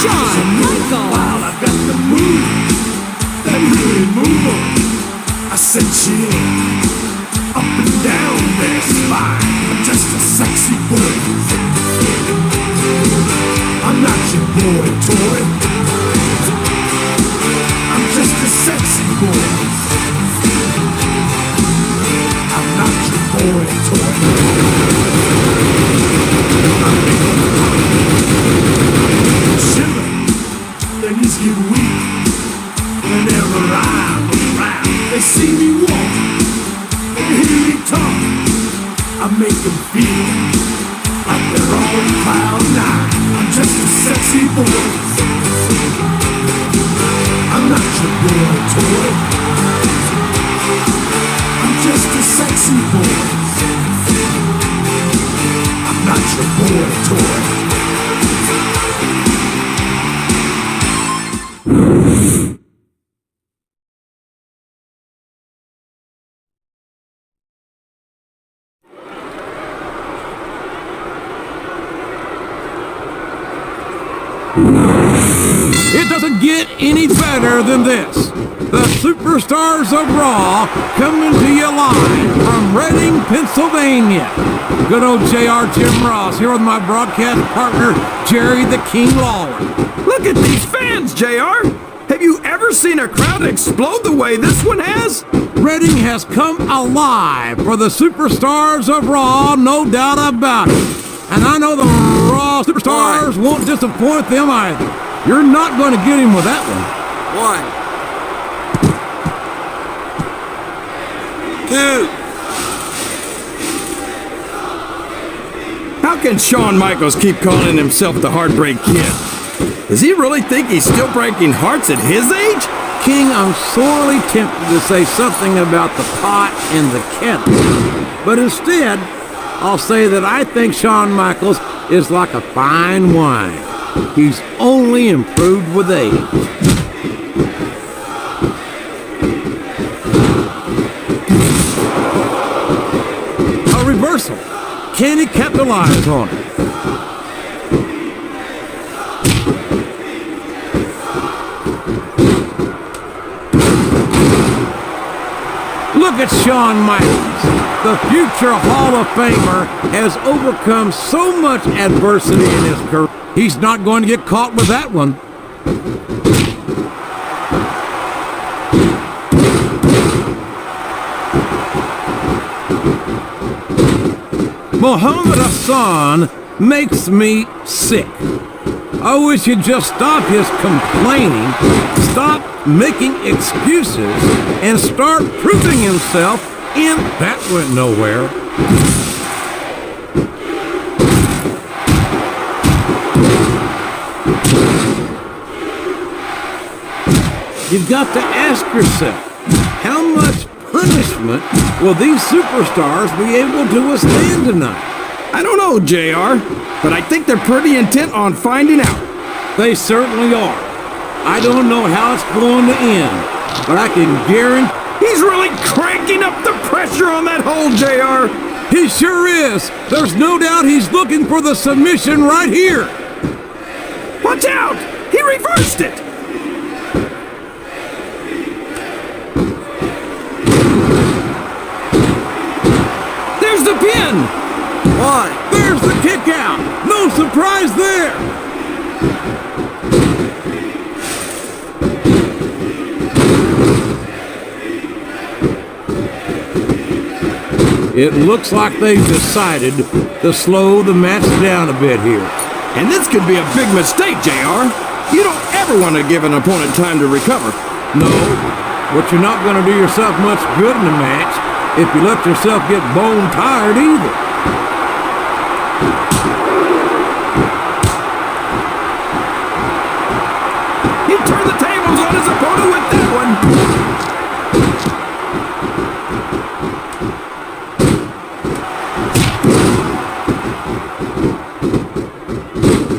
Shawn Michaels. While I got the move that really move 'em. I said chill up and down their spine. I'm just a sexy boy. I'm not your boy toy. I'm just a sexy boy. I'm not your boy toy. I make 'em shiver, their knees get weak whenever I'm around. They see me walk, they hear me talk. I make them feel like they're on cloud nine. I'm just a sexy boy. I'm not your boy toy. I'm just a sexy boy. I'm not your boy toy. It doesn't get any better than this. The Superstars of Raw coming to you live from Reading, Pennsylvania. Good old JR Jim Ross here with my broadcast partner, Jerry the King Lawler. Look at these fans, JR! Have you ever seen a crowd explode the way this one has? Reading has come alive for the Superstars of Raw, no doubt about it. And I know the Raw Superstars won't disappoint them either. You're not going to get him with that one. 1, 2. How can Shawn Michaels keep calling himself the Heartbreak Kid? Does he really think he's still breaking hearts at his age? King, I'm sorely tempted to say something about the pot and the kettle. But instead, I'll say that I think Shawn Michaels is like a fine wine. He's only improved with age. A reversal. Can he capitalize on it? Look at Shawn Michaels. The future Hall of Famer has overcome so much adversity in his career. He's not going to get caught with that one. Muhammad Hassan makes me sick. I wish he'd just stop his complaining, stop making excuses, and start proving himself in... That went nowhere. You've got to ask yourself, how much punishment will these superstars be able to withstand tonight? I don't know, JR, but I think they're pretty intent on finding out. They certainly are. I don't know how it's going to end, but I can guarantee... He's really cranking up the pressure on that hole, JR. He sure is. There's no doubt he's looking for the submission right here. Watch out! He reversed it! There's the pin! Why? There's the kick out. No surprise there. It looks like they've decided to slow the match down a bit here. And this could be a big mistake, JR. You don't ever want to give an opponent time to recover. No, but you're not going to do yourself much good in a match if you let yourself get bone tired either. He turned the tables on his opponent with that one.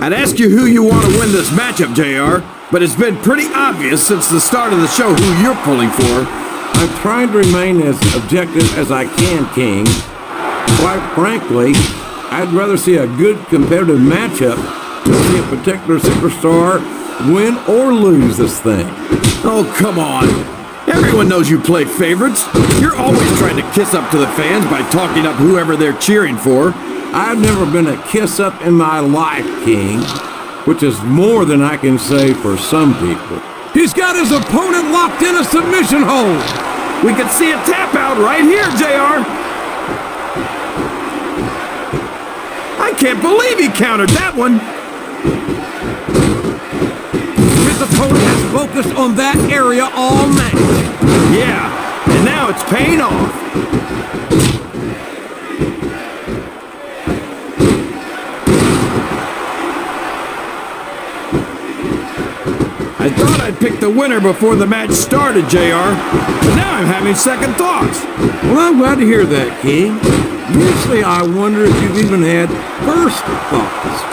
I'd ask you who you want to win this matchup, JR, but it's been pretty obvious since the start of the show who you're pulling for. I'm trying to remain as objective as I can, King. Quite frankly, I'd rather see a good competitive matchup to see a particular superstar win or lose this thing. Oh, come on. Everyone knows you play favorites. You're always trying to kiss up to the fans by talking up whoever they're cheering for. I've never been a kiss-up in my life, King, which is more than I can say for some people. He's got his opponent locked in a submission hold. We can see a tap out right here, JR. I can't believe he countered that one. His opponent has focused on that area all match. Yeah, and now it's paying off. I thought I'd pick the winner before the match started, JR, but now I'm having second thoughts. Well, I'm glad to hear that, King. Usually I wonder if you've even had first thoughts.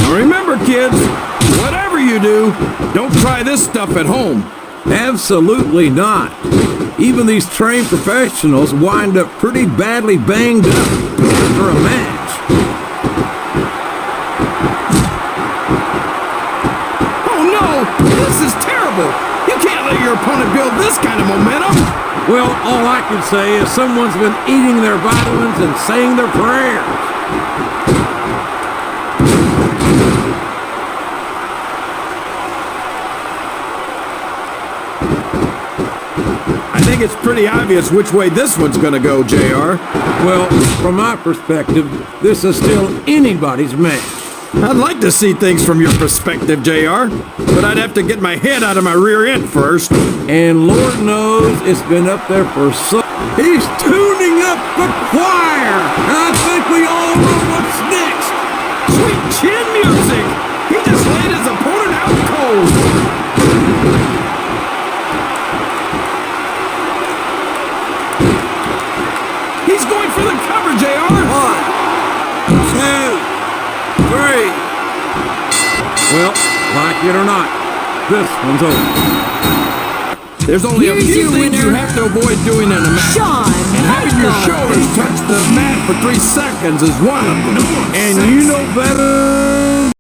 Now remember, kids, whatever you do, don't try this stuff at home. Absolutely not. Even these trained professionals wind up pretty badly banged up after a match. Oh no! This is terrible! You can't let your opponent build this kind of momentum! Well, all I can say is someone's been eating their vitamins and saying their prayers. I think it's pretty obvious which way this one's gonna go, JR. Well, from my perspective, this is still anybody's match. I'd like to see things from your perspective, JR, but I'd have to get my head out of my rear end first. And Lord knows it's been up there for so... He's tuning up the choir! And I think we all know what's next! Sweet chin music! He just laid his opponent out cold! He's going for the cover, JR! 1, 2, 3. Well, like it or not, this one's over. There's only a Here's few your things you winner, have to avoid doing in a match. Shawn And having your Michaels. shoulders touch the mat for 3 seconds is one of them. And you know better